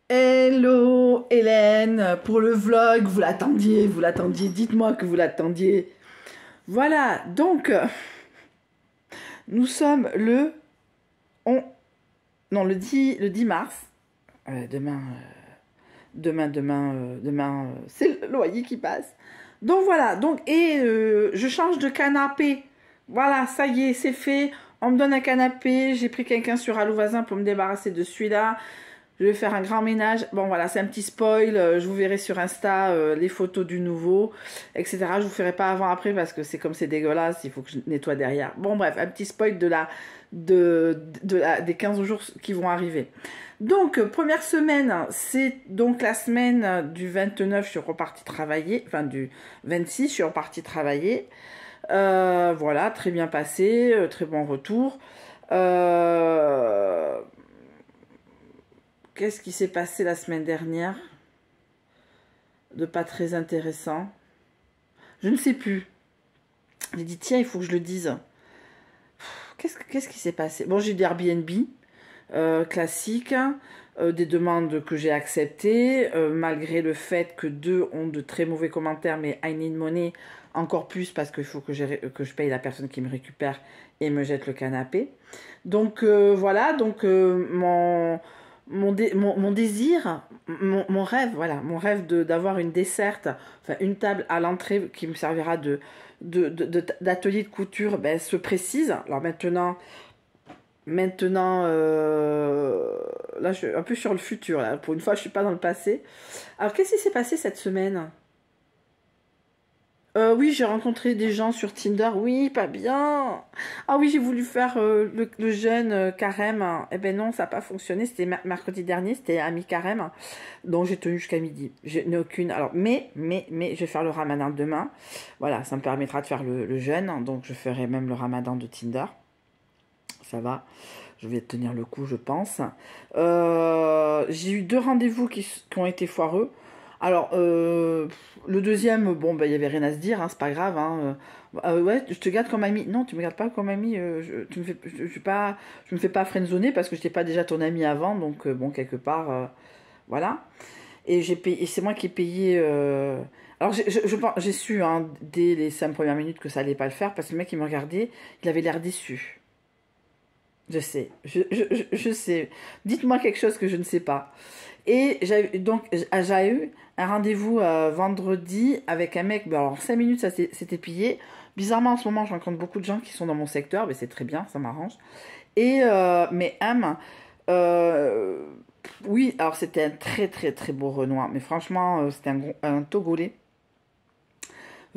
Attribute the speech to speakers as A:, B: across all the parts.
A: Hello Hélène, pour le vlog, vous l'attendiez, dites-moi que vous l'attendiez. Voilà, donc, nous sommes on, non, le 10 mars. Demain, c'est le loyer qui passe. Donc voilà, je change de canapé. Voilà, ça y est, c'est fait. On me donne un canapé, j'ai pris quelqu'un sur Allo Voisin pour me débarrasser de celui-là. Je vais faire un grand ménage. Bon, voilà, c'est un petit spoil. Je vous verrai sur Insta les photos du nouveau, etc. Je vous ferai pas avant-après parce que c'est comme c'est dégueulasse. Il faut que je nettoie derrière. Bon, bref, un petit spoil des 15 jours qui vont arriver. Donc, première semaine, c'est donc la semaine du 29, je suis repartie travailler. Enfin, du 26, je suis repartie travailler. Voilà, très bien passé, très bon retour. Qu'est-ce qui s'est passé la semaine dernière de pas très intéressant? Je ne sais plus. J'ai dit, tiens, il faut que je le dise. Qu'est-ce qui s'est passé? Bon, j'ai des Airbnb classiques, des demandes que j'ai acceptées, malgré le fait que deux ont de très mauvais commentaires, mais I need money encore plus parce qu'il faut que je paye la personne qui me récupère et me jette le canapé. Donc voilà, mon désir, mon rêve, voilà, mon rêve d'avoir une desserte, enfin une table à l'entrée qui me servira d'atelier de couture, ben, se précise. Alors maintenant là, je suis un peu sur le futur, là. Pour une fois, je suis pas dans le passé. Alors, qu'est-ce qui s'est passé cette semaine? Oui, j'ai rencontré des gens sur Tinder. Oui, pas bien. Ah oui, j'ai voulu faire le jeûne carême. Eh ben non, ça n'a pas fonctionné. C'était mercredi dernier, c'était à mi-carême. Donc j'ai tenu jusqu'à midi. Je n'ai aucune. Alors, mais, je vais faire le ramadan demain. Voilà, ça me permettra de faire le jeûne. Donc je ferai même le ramadan de Tinder. Ça va. Je vais tenir le coup, je pense. J'ai eu deux rendez-vous qui ont été foireux. Alors, le deuxième, bon, bah, il n'y avait rien à se dire, hein, c'est pas grave. Hein, ouais, je te garde comme ami. Non, tu me gardes pas comme ami. Je me fais pas friendzoner parce que je n'étais pas déjà ton ami avant. Donc, bon, quelque part, voilà. Et j'ai payé, et c'est moi qui ai payé. Alors, j'ai su hein, dès les 5 premières minutes que ça allait pas le faire parce que le mec, il me regardait, il avait l'air déçu. Je sais, je sais. Dites-moi quelque chose que je ne sais pas. Et j'ai eu un rendez-vous vendredi avec un mec. Bon, alors 5 minutes, ça s'était pillé. Bizarrement, en ce moment, je rencontre beaucoup de gens qui sont dans mon secteur, mais c'est très bien, ça m'arrange. Mais euh, oui, alors c'était un très très très beau Renoir, mais franchement, c'était un Togolais.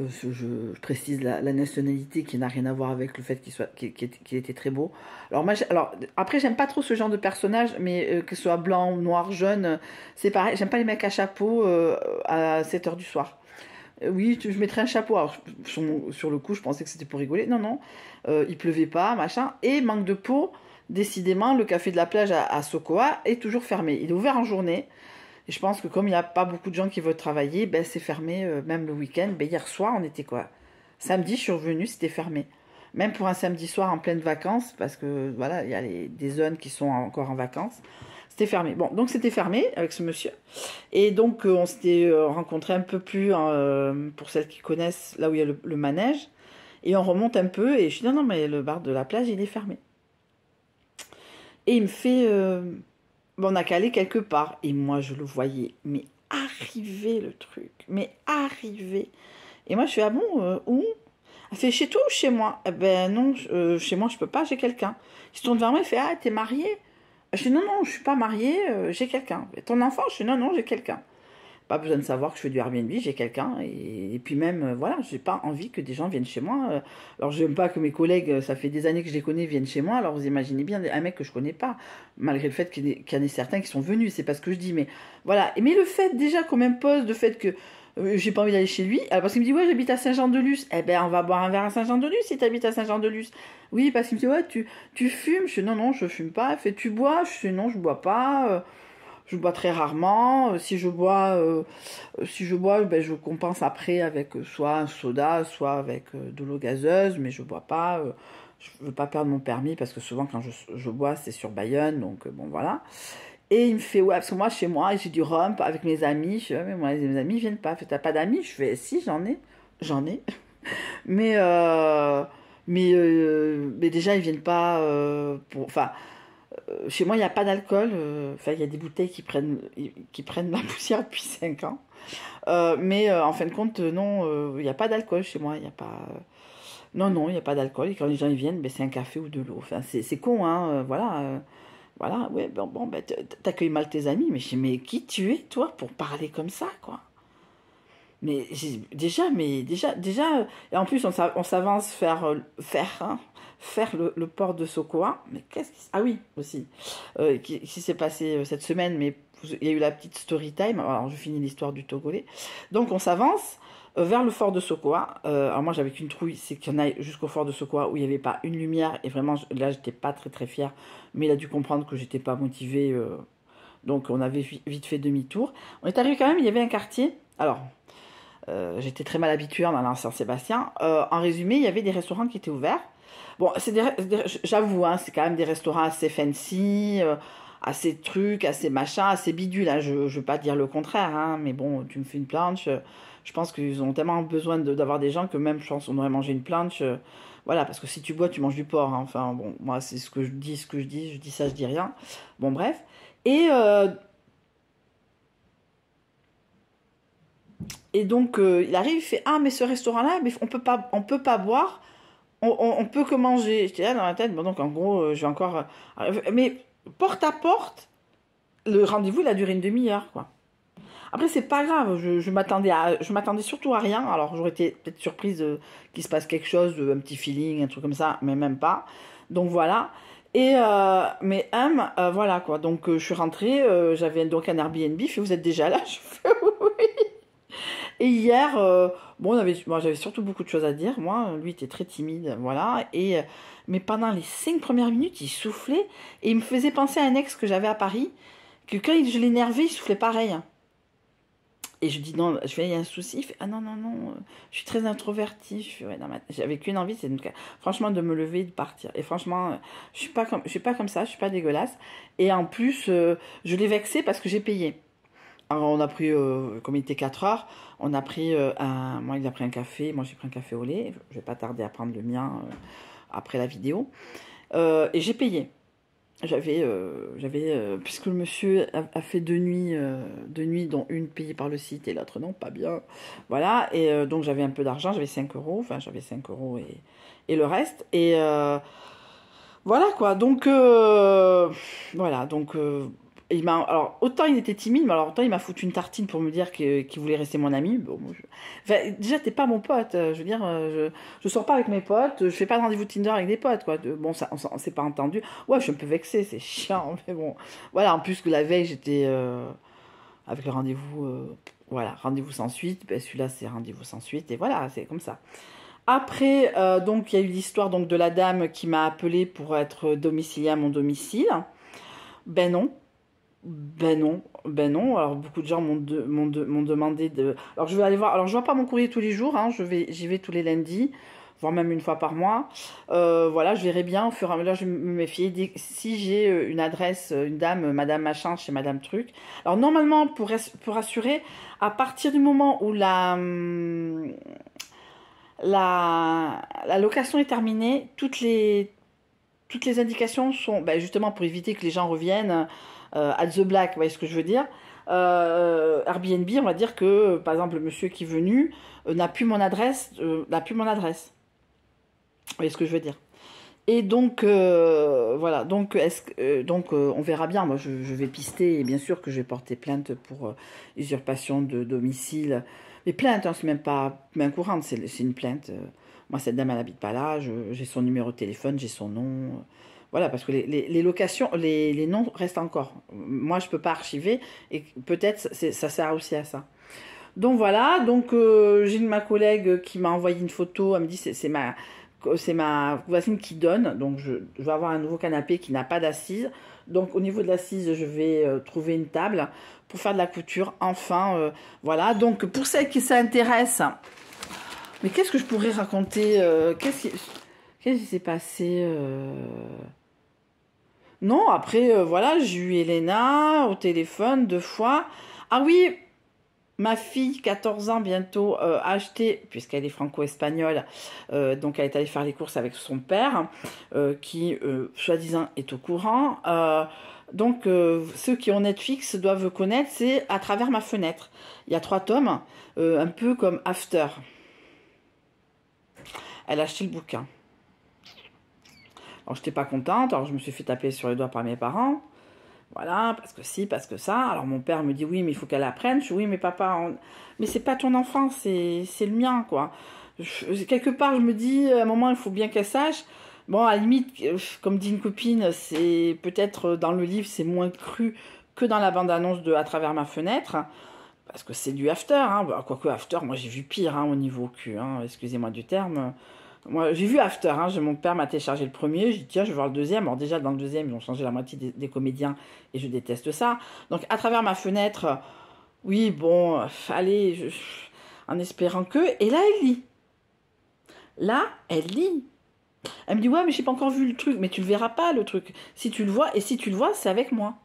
A: Je précise la nationalité qui n'a rien à voir avec le fait qu'il était très beau. Alors après j'aime pas trop ce genre de personnage, mais que ce soit blanc, noir, jaune, c'est pareil. J'aime pas les mecs à chapeau à 7 heures du soir. Oui, je mettrais un chapeau. Alors, sur le coup, je pensais que c'était pour rigoler. Non, non, il pleuvait pas, machin. Et manque de peau, décidément, le café de la plage à Sokoa est toujours fermé. Il est ouvert en journée. Et je pense que comme il n'y a pas beaucoup de gens qui veulent travailler, ben c'est fermé même le week-end. Ben hier soir, on était quoi? Samedi, je suis revenue, c'était fermé. Même pour un samedi soir en pleine vacances, parce que voilà, il y a des zones qui sont encore en vacances. C'était fermé. Bon, donc c'était fermé avec ce monsieur. Et donc on s'était rencontrés un peu plus, pour celles qui connaissent, là où il y a le manège. Et on remonte un peu et je dis non, non, mais le bar de la plage, il est fermé. Et il me fait, bon, on a calé quelque part. Et moi, je le voyais, mais arriver le truc. Mais arriver. Et moi, je fais, ah bon, où? Elle fait, chez toi ou chez moi? Eh ben non, chez moi, je peux pas, j'ai quelqu'un. Il se tourne vers moi, il fait, ah, t'es mariée? Je dis, non, non, je suis pas mariée, j'ai quelqu'un. Et ton enfant? Je dis, non, non, j'ai quelqu'un. Pas besoin de savoir que je fais du Airbnb, j'ai quelqu'un. Et puis même, voilà, j'ai pas envie que des gens viennent chez moi. Alors, j'aime pas que mes collègues, ça fait des années que je les connais, viennent chez moi. Alors, vous imaginez bien un mec que je connais pas, malgré le fait qu'il y en ait certains qui sont venus. C'est pas ce que je dis, mais voilà. Mais le fait déjà qu'on m'impose, le fait que j'ai pas envie d'aller chez lui, alors parce qu'il me dit, ouais, j'habite à Saint-Jean-de-Luz. Eh ben, on va boire un verre à Saint-Jean-de-Luz si t'habites à Saint-Jean-de-Luz. Oui, parce qu'il me dit, ouais, tu fumes. Je dis, non, non, je fume pas. Il fait, tu bois? Je dis, non, je bois pas. Je bois très rarement. Si je bois, ben, je compense après avec soit un soda, soit avec de l'eau gazeuse, mais je bois pas. Je veux pas perdre mon permis parce que souvent quand je bois, c'est sur Bayonne, donc bon voilà. Et il me fait, ouais, parce que moi, chez moi, j'ai du rhum avec mes amis. Je fais, ouais, mais moi, mes amis viennent pas. T'as pas d'amis? Je fais, si, j'en ai. J'en ai. Mais, mais déjà, ils viennent pas pour. Enfin, chez moi, il n'y a pas d'alcool. Enfin, il y a des bouteilles qui prennent la poussière depuis 5 ans. Mais en fin de compte, non, il n'y a pas d'alcool chez moi. Il y a pas. Non, non, il n'y a pas d'alcool. Et quand les gens ils viennent, ben, c'est un café ou de l'eau. Enfin, c'est con, hein. Voilà. Voilà, ouais, bon, ben, t'accueilles mal tes amis. Mais je dis, mais qui tu es, toi, pour parler comme ça, quoi? Mais déjà, et en plus, on s'avance faire le port de Sokoa. Mais qu'est-ce qui. Ah oui, aussi. Qui s'est passé cette semaine, mais il y a eu la petite story time. Alors, je finis l'histoire du Togolais. Donc, on s'avance vers le fort de Sokoa. Alors, moi, j'avais qu'une trouille, c'est qu'il y en a jusqu'au fort de Sokoa où il n'y avait pas une lumière. Et vraiment, là, j'étais pas très, très fière. Mais il a dû comprendre que j'étais pas motivée. Donc, on avait vite fait demi-tour. On est arrivé quand même, il y avait un quartier. Alors. J'étais très mal habituée en allant à Saint-Sébastien. En résumé, il y avait des restaurants qui étaient ouverts. Bon, j'avoue, hein, c'est quand même des restaurants assez fancy, assez trucs, assez machin, assez bidule. Hein. Je ne veux pas dire le contraire, hein, mais bon, tu me fais une planche. Je pense qu'ils ont tellement besoin d'avoir des gens que même, je pense, on aurait mangé une planche. Voilà, parce que si tu bois, tu manges du porc. Hein. Enfin, bon, moi, c'est ce que je dis, je dis ça, je dis rien. Bon, bref. Et Et donc, il arrive, il fait, ah, mais ce restaurant-là, mais on peut pas boire, on peut que manger. J'étais là dans la tête, bon, donc en gros, je vais encore. Mais porte à porte, le rendez-vous, il a duré une demi-heure, quoi. Après, c'est pas grave, je m'attendais surtout à rien. Alors, j'aurais été peut-être surprise qu'il se passe quelque chose, un petit feeling, un truc comme ça, mais même pas. Donc voilà. Et voilà quoi. Donc, je suis rentrée, j'avais donc un Airbnb, fait, vous êtes déjà là? Je fais oui. Et hier, bon, moi j'avais surtout beaucoup de choses à dire. Moi, lui était très timide, voilà. Mais pendant les 5 premières minutes, il soufflait et il me faisait penser à un ex que j'avais à Paris, que quand je l'énervais, il soufflait pareil. Et je dis non, je fais, il y a un souci. Il fait, ah non, non, non, je suis très introvertie. Je fais, ouais, j'avais qu'une envie, c'est franchement de me lever et de partir. Et franchement, je suis pas comme ça, je suis pas dégueulasse. Et en plus, je l'ai vexé parce que j'ai payé. Alors on a pris, comme il était 4 heures, on a pris moi il a pris un café, moi j'ai pris un café au lait, je vais pas tarder à prendre le mien après la vidéo. Et j'ai payé. Puisque le monsieur a fait 2 nuits, dont une payée par le site et l'autre non, pas bien. Voilà, et donc j'avais un peu d'argent, j'avais 5 euros, enfin j'avais 5 euros et le reste. Et voilà quoi, donc voilà, donc alors autant il était timide, mais alors autant il m'a foutu une tartine pour me dire qu'il voulait rester mon ami. Bon, enfin, déjà t'es pas mon pote, je veux dire, je sors pas avec mes potes, je fais pas de rendez-vous Tinder avec des potes quoi. Bon, ça on s'est pas entendu. Ouais, je suis un peu vexée, c'est chiant, mais bon, voilà. En plus que la veille j'étais avec le rendez-vous, voilà, rendez-vous sans suite. Ben, celui-là c'est rendez-vous sans suite et voilà, c'est comme ça. Après, donc il y a eu l'histoire donc de la dame qui m'a appelée pour être domiciliée à mon domicile. Ben non. Ben non, ben non. Alors beaucoup de gens m'ont demandé de. Alors je vais aller voir. Alors je vois pas mon courrier tous les jours. Hein. J'y vais tous les lundis, voire même une fois par mois. Voilà, je verrai bien au fur et à mesure. Je vais me méfier. Si j'ai une adresse, une dame, Madame Machin chez Madame Truc. Alors normalement, pour assurer, à partir du moment où la location est terminée, toutes les indications sont ben, justement pour éviter que les gens reviennent at the black, vous voyez ce que je veux dire. Airbnb, on va dire que par exemple le monsieur qui est venu n'a plus mon adresse, vous voyez ce que je veux dire. Et donc voilà, donc on verra bien. Moi je vais pister et bien sûr que je vais porter plainte pour usurpation de domicile. Mais plainte, hein, c'est même pas main courante, c'est une plainte. Moi cette dame elle habite pas là, j'ai son numéro de téléphone, j'ai son nom. Voilà, parce que les locations, les noms restent encore. Moi, je peux pas archiver et peut-être ça sert aussi à ça. Donc voilà, donc j'ai ma collègue qui m'a envoyé une photo, elle me dit c'est ma voisine qui donne, donc je vais avoir un nouveau canapé qui n'a pas d'assise. Donc au niveau de l'assise, je vais trouver une table pour faire de la couture. Enfin, voilà, donc pour celles qui s'intéressent, mais qu'est-ce que je pourrais raconter qu'est-ce qui s'est passé Non, après, voilà, j'ai eu Elena au téléphone 2 fois. Ah oui, ma fille, 14 ans bientôt, a acheté, puisqu'elle est franco-espagnole, donc elle est allée faire les courses avec son père, qui, soi-disant, est au courant. Donc, ceux qui ont Netflix doivent connaître, c'est À travers ma fenêtre. Il y a 3 tomes, un peu comme After. Elle a acheté le bouquin. Alors, je n'étais pas contente, alors je me suis fait taper sur les doigts par mes parents. Voilà, parce que si, parce que ça. Alors mon père me dit oui, mais il faut qu'elle apprenne. Je dis oui, mais papa, mais c'est pas ton enfant, c'est le mien, quoi. Quelque part, je me dis, à un moment, il faut bien qu'elle sache. Bon, à la limite, comme dit une copine, c'est peut-être dans le livre, c'est moins cru que dans la bande-annonce de À travers ma fenêtre. Parce que c'est du after, hein. Bah, quoique after, moi j'ai vu pire au niveau cul, hein. Excusez-moi du terme. Moi, j'ai vu After, hein. Mon père m'a téléchargé le premier, j'ai dit tiens, je vais voir le deuxième. Alors déjà, dans le deuxième, ils ont changé la moitié des comédiens et je déteste ça. Donc, À travers ma fenêtre, oui, bon, allez, en espérant que... Et là, elle lit. Là, elle lit. Elle me dit ouais, mais j'ai pas encore vu le truc. Mais tu le verras pas, le truc. Si tu le vois, et si tu le vois, c'est avec moi.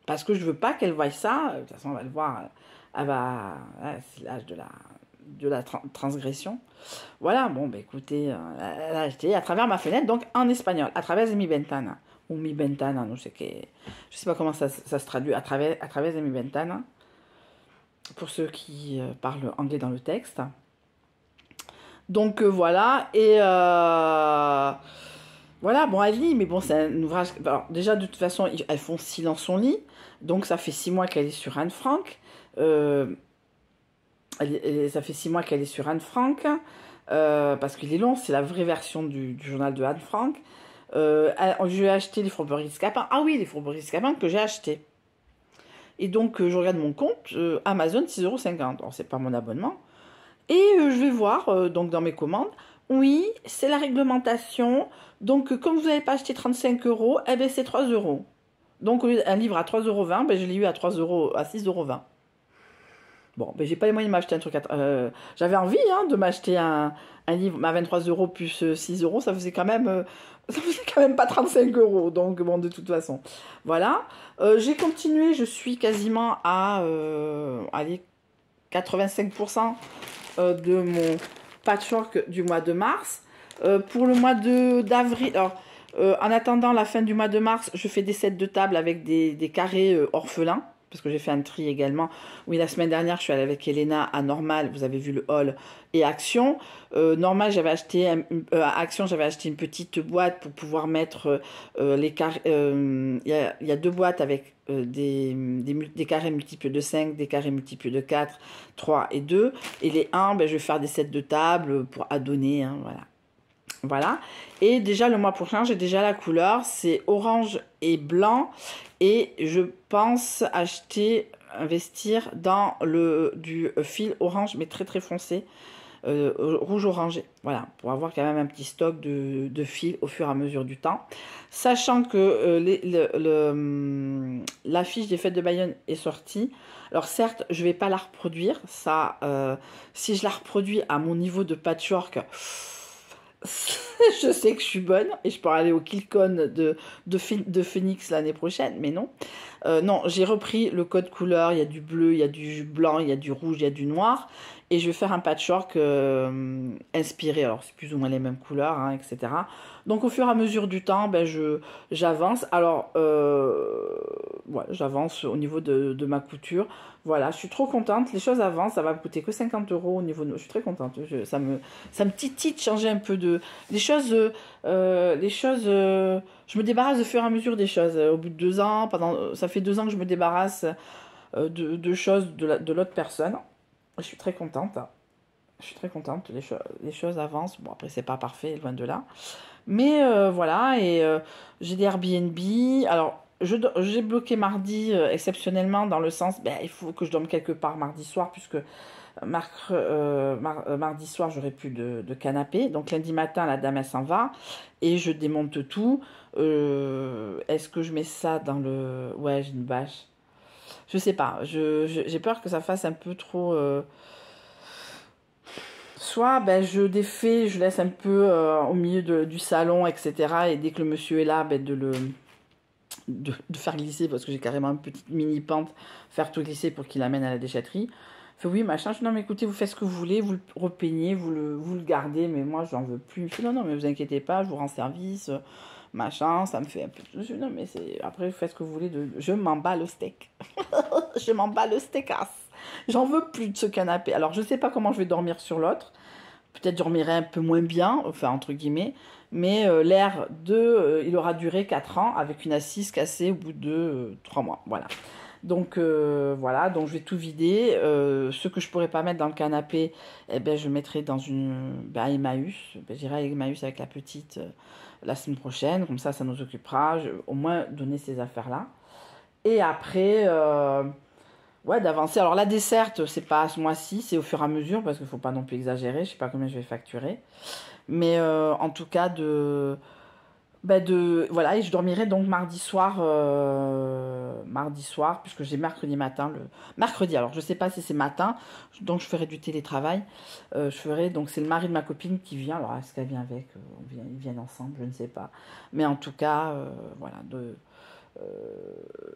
A: Parce que je veux pas qu'elle voie ça. De toute façon, on va le voir. Elle va... C'est l'âge de la transgression. Voilà, bon, bah écoutez, elle a acheté À travers ma fenêtre, donc en espagnol, à travers de mi ventana. Ou mi ventana, non, je sais pas comment ça se traduit, à travers de mi ventana, pour ceux qui parlent anglais dans le texte. Donc voilà, et voilà, bon, elle lit, mais bon, c'est un ouvrage. Alors, déjà, de toute façon, elles font silence son lit, donc ça fait 6 mois qu'elle est sur Anne Frank. Ça fait 6 mois qu'elle est sur Anne Frank. Parce qu'il est long, c'est la vraie version du journal de Anne Frank. J'ai acheté les Fourberies Scapin. Ah oui, les Fourberies Scapin que j'ai acheté. Et donc, je regarde mon compte, Amazon, 6,50 €. Alors, c'est pas mon abonnement. Et je vais voir, donc dans mes commandes, oui, c'est la réglementation. Donc, comme vous n'avez pas acheté 35 €, eh ben, c'est 3 €. Donc, au lieu d'un livre à 3,20 €, ben, je l'ai eu à 6,20 €. Bon, ben j'ai pas les moyens de m'acheter un truc. J'avais envie de m'acheter un livre, mais à 23 € plus 6 €, ça faisait quand même pas 35 €. Donc bon, de toute façon, voilà. J'ai continué, je suis quasiment à allez, 85% de mon patchwork du mois de mars. Pour le mois d'avril, alors en attendant la fin du mois de mars, je fais des sets de table avec des carrés orphelins. Parce que j'ai fait un tri également. Oui, la semaine dernière, je suis allée avec Elena à Normal, vous avez vu le hall, et Action. Normal, j'avais acheté, à Action, j'avais acheté une petite boîte pour pouvoir mettre les carrés. Il y a 2 boîtes avec des carrés multiples de 5, des carrés multiples de 4, 3 et 2. Et les 1, ben, je vais faire des sets de table pour adonner, voilà. Voilà. Et déjà, le mois prochain, j'ai déjà la couleur. C'est orange et blanc. Et je pense investir dans du fil orange, mais très très foncé. Rouge orangé. Voilà. Pour avoir quand même un petit stock de fil au fur et à mesure du temps. Sachant que l'affiche des fêtes de Bayonne est sortie. Alors certes, je ne vais pas la reproduire. Ça, si je la reproduis à mon niveau de patchwork... je sais que je suis bonne et je peux aller au Killcon de Phoenix l'année prochaine, mais non. Non, j'ai repris le code couleur, il y a du bleu, il y a du blanc, il y a du rouge, il y a du noir. Et je vais faire un patchwork inspiré, alors c'est plus ou moins les mêmes couleurs, etc. Donc au fur et à mesure du temps, ben, j'avance. Alors, ouais, j'avance au niveau de ma couture. Voilà, je suis trop contente, les choses avancent, ça va me coûter que 50 € au niveau de... Je suis très contente, ça me titille de changer un peu de... Les choses, je me débarrasse au fur et à mesure des choses. Au bout de 2 ans, ça fait 2 ans que je me débarrasse de choses de l'autre personne. Je suis très contente. Je suis très contente, les choses avancent. Bon, après, c'est pas parfait, loin de là. Mais voilà, et j'ai des Airbnb. Alors, j'ai bloqué mardi exceptionnellement dans le sens, ben, il faut que je dorme quelque part mardi soir, puisque mardi soir, j'aurai plus de canapé. Donc lundi matin, la dame, elle s'en va. Et je démonte tout. Est-ce que je mets ça dans le... Ouais, j'ai une bâche. Je sais pas. J'ai peur que ça fasse un peu trop... Soit ben, je défais, je laisse un peu au milieu du salon, etc. Et dès que le monsieur est là, ben, de faire glisser, parce que j'ai carrément une petite mini pente, faire tout glisser pour qu'il l'amène à la déchetterie. Il fait oui, machin. Je dis non, mais écoutez, vous faites ce que vous voulez, vous le repeignez, vous le gardez, mais moi, j'en veux plus. Il fait non, non, mais vous inquiétez pas, je vous rends service, machin, ça me fait un peu. Je dis non, mais c'est. Après, vous faites ce que vous voulez. Je m'en bats le steak. Je m'en bats le steakasse. J'en veux plus de ce canapé. Alors, je sais pas comment je vais dormir sur l'autre. Peut-être dormirai un peu moins bien, enfin, entre guillemets. Mais il aura duré 4 ans avec une assise cassée au bout de 3 mois. Voilà. Donc voilà, donc je vais tout vider. Ce que je pourrais pas mettre dans le canapé, eh ben, je mettrai dans Emmaüs. J'irai à Emmaüs avec la petite la semaine prochaine. Comme ça nous occupera. Au moins donner ces affaires-là. Et après, ouais, d'avancer. Alors la desserte, c'est pas à ce mois-ci, c'est au fur et à mesure parce qu'il faut pas non plus exagérer. Je sais pas combien je vais facturer. Mais en tout cas, voilà, et je dormirai donc mardi soir, puisque j'ai mercredi matin. Mercredi, alors je sais pas si c'est matin, donc je ferai du télétravail. Donc c'est le mari de ma copine qui vient. Alors est-ce qu'elle vient avec ils viennent ensemble, je ne sais pas. Mais en tout cas, voilà,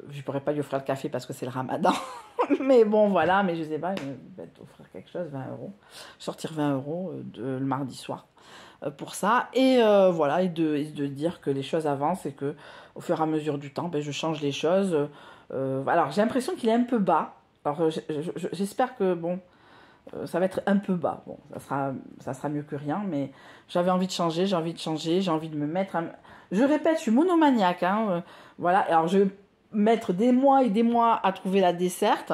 A: je pourrais pas lui offrir le café parce que c'est le ramadan. Mais bon, voilà, mais je sais pas, je vais t'offrir quelque chose, 20 euros. Sortir 20 euros le mardi soir pour ça. Et voilà, et de dire que les choses avancent et que au fur et à mesure du temps, je change les choses. Alors, j'ai l'impression qu'il est un peu bas. Alors, j'espère que, bon, ça va être un peu bas. Bon, ça sera mieux que rien, mais j'avais envie de changer, j'ai envie de me mettre... Je répète, je suis monomaniaque, hein, voilà. Alors, je vais mettre des mois et des mois à trouver la desserte.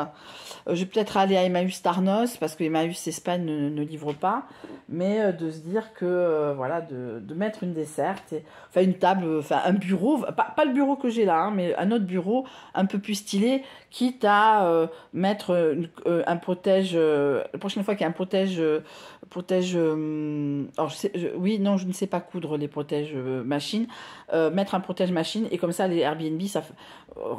A: Je vais peut-être aller à Emmaüs Tarnos, parce que Emmaüs Espagne ne livre pas, mais de se dire que, voilà, de mettre une desserte, enfin une table, enfin un bureau, pas le bureau que j'ai là, hein, mais un autre bureau un peu plus stylé, quitte à mettre un protège, la prochaine fois qu'il y a un protège, alors oui, non, je ne sais pas coudre les protèges machines, mettre un protège machine, et comme ça les Airbnb,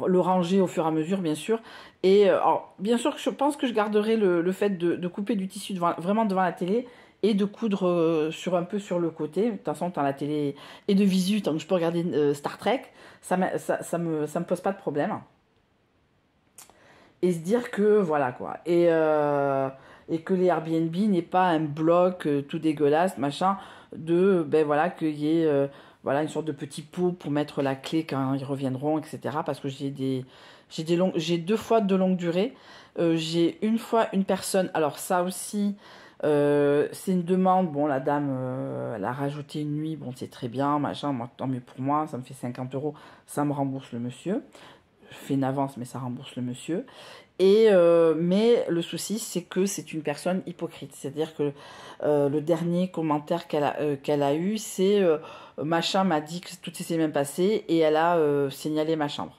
A: le ranger au fur et à mesure, bien sûr. Et alors, bien sûr, je pense que je garderai le fait de couper du tissu vraiment devant la télé et de coudre un peu sur le côté. De toute façon, tant la télé et de visu, tant que je peux regarder Star Trek, ça me pose pas de problème. Et se dire que, voilà, quoi. Et que les Airbnb n'est pas un bloc tout dégueulasse, machin, voilà, qu'il y ait... voilà, une sorte de petit pot pour mettre la clé quand ils reviendront, etc. Parce que j'ai 2 fois de longue durée. J'ai une fois une personne, alors ça aussi, c'est une demande. Bon, la dame, elle a rajouté une nuit, bon, c'est très bien, machin, moi, tant mieux pour moi, ça me fait 50 euros, ça me rembourse le monsieur. Je fais une avance, mais ça rembourse le monsieur. Mais le souci, c'est que c'est une personne hypocrite. C'est-à-dire que le dernier commentaire qu'elle a eu, c'est machin m'a dit que tout s'est bien passé et elle a signalé ma chambre.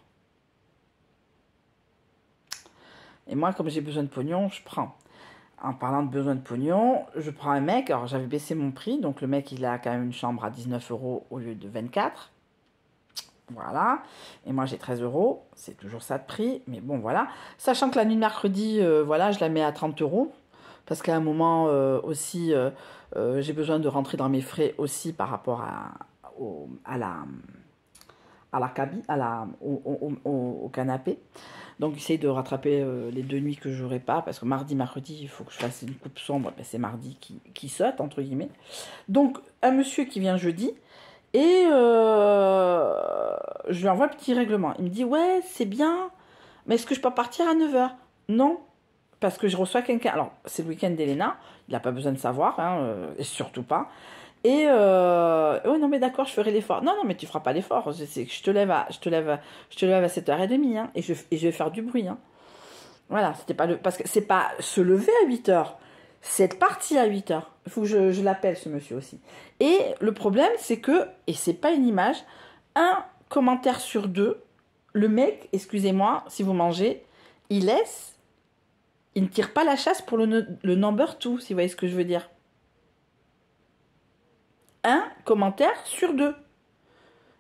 A: Et moi, comme j'ai besoin de pognon, je prends. En parlant de besoin de pognon, je prends un mec. Alors, j'avais baissé mon prix. Donc, le mec, il a quand même une chambre à 19 euros au lieu de 24. Voilà. Et moi, j'ai 13 euros. C'est toujours ça de prix. Mais bon, voilà. Sachant que la nuit de mercredi, voilà, je la mets à 30 euros. Parce qu'à un moment aussi, j'ai besoin de rentrer dans mes frais aussi par rapport au canapé. Donc, j'essaye de rattraper les 2 nuits que je n'aurai pas. Parce que mardi, mercredi, il faut que je fasse une coupe sombre. Ben, c'est mardi qui saute, entre guillemets. Donc, un monsieur qui vient jeudi. Et je lui envoie le petit règlement. Il me dit, ouais, c'est bien, mais est-ce que je peux partir à 9h? Non, parce que je reçois quelqu'un. Alors, c'est le week-end d'Elena, il n'a pas besoin de savoir, hein, et surtout pas. Et, oh non, mais d'accord, je ferai l'effort. Non, non, mais tu feras pas l'effort. C'est que je te lève à 7h30, hein, et je vais faire du bruit. Hein. Voilà, c'était pas parce que c'est pas se lever à 8h. C'est être parti à 8h. Il faut que je l'appelle, ce monsieur aussi. Et le problème, c'est que, et c'est pas une image, un commentaire sur 2, le mec, excusez-moi, si vous mangez, il ne tire pas la chasse pour le number 2, si vous voyez ce que je veux dire. Un commentaire sur 2.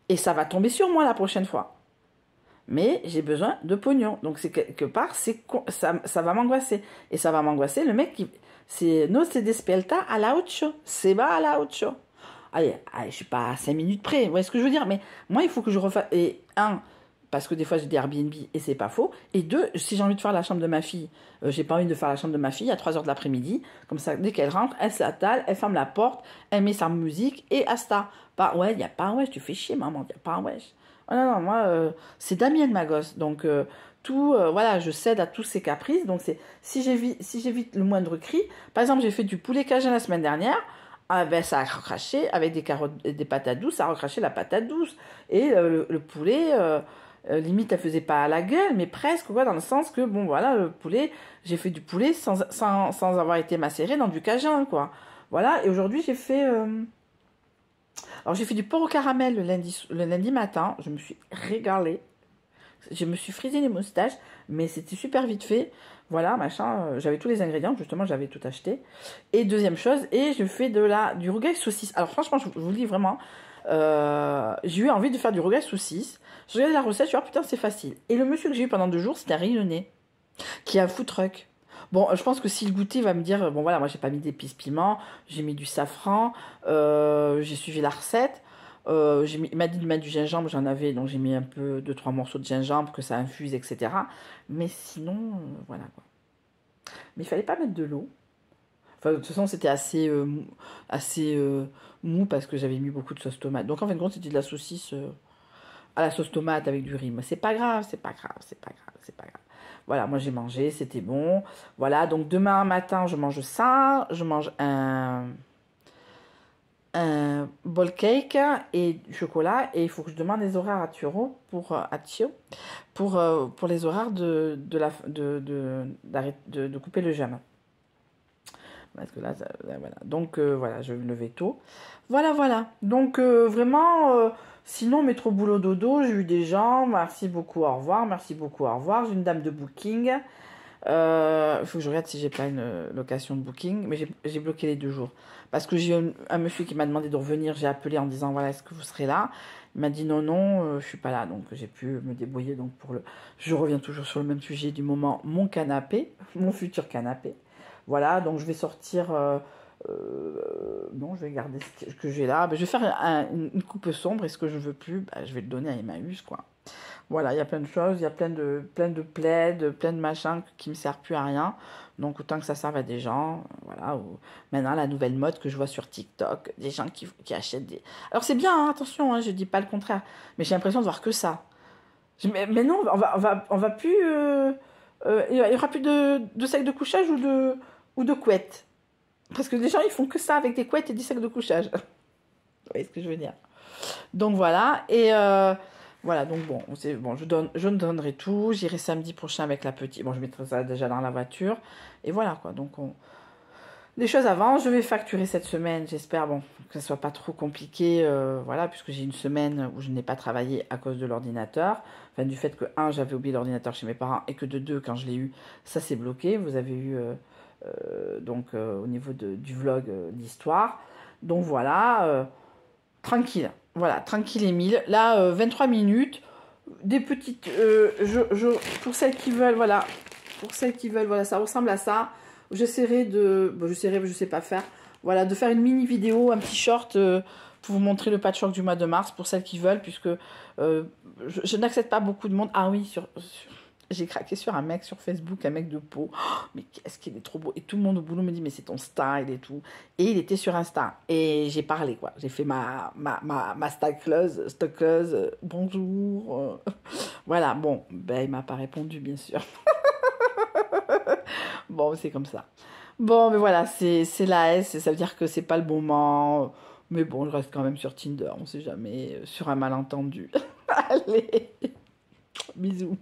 A: Et ça va tomber sur moi la prochaine fois. Mais j'ai besoin de pognon. Donc, c'est quelque part, ça va m'angoisser. Et ça va m'angoisser, le mec qui... No se despierta a la 8, se va a la 8. Allez, je suis pas à 5 minutes près, vous voyez ce que je veux dire? Mais moi, il faut que je refasse... Et parce que des fois j'ai des Airbnb et c'est pas faux. Et deux, si j'ai envie de faire la chambre de ma fille, j'ai pas envie de faire la chambre de ma fille à 3 h de l'après-midi. Comme ça, dès qu'elle rentre, elle s'attale, elle ferme la porte, elle met sa musique et hasta. Pas, ouais, il n'y a pas un wesh, tu fais chier, maman, il n'y a pas un wesh. Oh non, non, moi, c'est Damienne, ma gosse. Donc, voilà, je cède à tous ses caprices. Donc, si j'évite le moindre cri, par exemple, j'ai fait du poulet cajun la semaine dernière. Ah ben, ça a recraché avec des carottes et des patates douces, ça a recraché la patate douce. Et le poulet, limite, elle faisait pas à la gueule, mais presque, quoi, dans le sens que, bon, voilà, le poulet, j'ai fait du poulet sans avoir été macéré dans du cajun, quoi. Voilà, et aujourd'hui, j'ai fait... Alors, j'ai fait du porc au caramel le lundi matin. Je me suis régalée. Je me suis frisé les moustaches, mais c'était super vite fait. Voilà, machin. J'avais tous les ingrédients, justement, j'avais tout acheté. Et deuxième chose, et je fais du rougail saucisse. Alors, franchement, je vous le dis vraiment, j'ai eu envie de faire du rougail saucisse. Je regardais la recette, je me suis dit, oh, putain, c'est facile. Et le monsieur que j'ai eu pendant 2 jours, c'était un Réunionnais, qui a un food truck. Bon, je pense que s'il goûtait, il va me dire, bon voilà, moi j'ai pas mis d'épices piment, j'ai mis du safran, j'ai suivi la recette, il m'a dit de mettre du gingembre, j'en avais, donc j'ai mis un peu, 2-3 morceaux de gingembre, que ça infuse, etc. Mais sinon, voilà quoi. Mais il fallait pas mettre de l'eau. Enfin, de toute façon, c'était assez mou parce que j'avais mis beaucoup de sauce tomate. Donc en fin de compte, c'était de la saucisse à la sauce tomate avec du riz. Mais c'est pas grave, c'est pas grave, c'est pas grave, c'est pas grave. Voilà, moi j'ai mangé, c'était bon. Voilà, donc demain matin, je mange ça. Je mange un bol cake et du chocolat. Et il faut que je demande les horaires à Thio pour les horaires de couper le jeûne. Parce que là, voilà. Donc, voilà, je vais me lever tôt. Voilà, voilà. Donc, vraiment, sinon, métro boulot dodo, j'ai eu des gens. Merci beaucoup, au revoir. Merci beaucoup, au revoir. J'ai une dame de booking. Il faut que je regarde si j'ai pas une location de booking. Mais j'ai bloqué les 2 jours. Parce que j'ai un monsieur qui m'a demandé de revenir. J'ai appelé en disant, voilà, est-ce que vous serez là? Il m'a dit non, non, je suis pas là. Donc, j'ai pu me débrouiller. Donc, je reviens toujours sur le même sujet du moment. Mon canapé, mon futur canapé. Voilà, donc je vais sortir. Non, je vais garder ce que j'ai là. Ben, je vais faire une coupe sombre et ce que je ne veux plus, ben, je vais le donner à Emmaüs, quoi. Voilà, il y a plein de choses, il y a plein de plaids, plein de machins qui ne me servent plus à rien. Donc autant que ça serve à des gens. Voilà. Maintenant, la nouvelle mode que je vois sur TikTok, des gens qui achètent des. Alors c'est bien, hein, attention, hein, je dis pas le contraire. Mais j'ai l'impression de voir que ça. Mais non, on va plus. Il y aura plus de sacs de couchage ou de couettes. Parce que les gens, ils font que ça avec des couettes et des sacs de couchage. Vous voyez ce que je veux dire? Donc voilà. Et voilà, donc bon, je me donnerai tout. J'irai samedi prochain avec la petite. Bon, je mettrai ça déjà dans la voiture. Et voilà quoi. Donc les choses avancent. Je vais facturer cette semaine. J'espère bon, que ça soit pas trop compliqué. Voilà, puisque j'ai une semaine où je n'ai pas travaillé à cause de l'ordinateur. Enfin, du fait que, j'avais oublié l'ordinateur chez mes parents et que de 2, quand je l'ai eu, ça s'est bloqué. Vous avez eu, au niveau du vlog, l'histoire. Donc voilà, tranquille. Voilà, tranquille Émile. Là, 23 minutes. Des petites... pour celles qui veulent, voilà. Pour celles qui veulent, voilà, ça ressemble à ça. J'essaierai je sais pas faire. Voilà, de faire une mini vidéo, un petit short pour vous montrer le patchwork du mois de mars pour celles qui veulent, puisque je n'accepte pas beaucoup de monde. Ah oui, j'ai craqué sur un mec sur Facebook, un mec de Pau. Oh, mais qu'est-ce qu'il est trop beau. Et tout le monde au boulot me dit, mais c'est ton style et tout. Et il était sur Insta. Et j'ai parlé, quoi. J'ai fait ma stockeuse, bonjour. Voilà, bon, ben, il m'a pas répondu, bien sûr. Bon, c'est comme ça. Bon, mais voilà, c'est la S, ça veut dire que c'est pas le bon moment. Mais bon, je reste quand même sur Tinder, on sait jamais, sur un malentendu. Allez, bisous.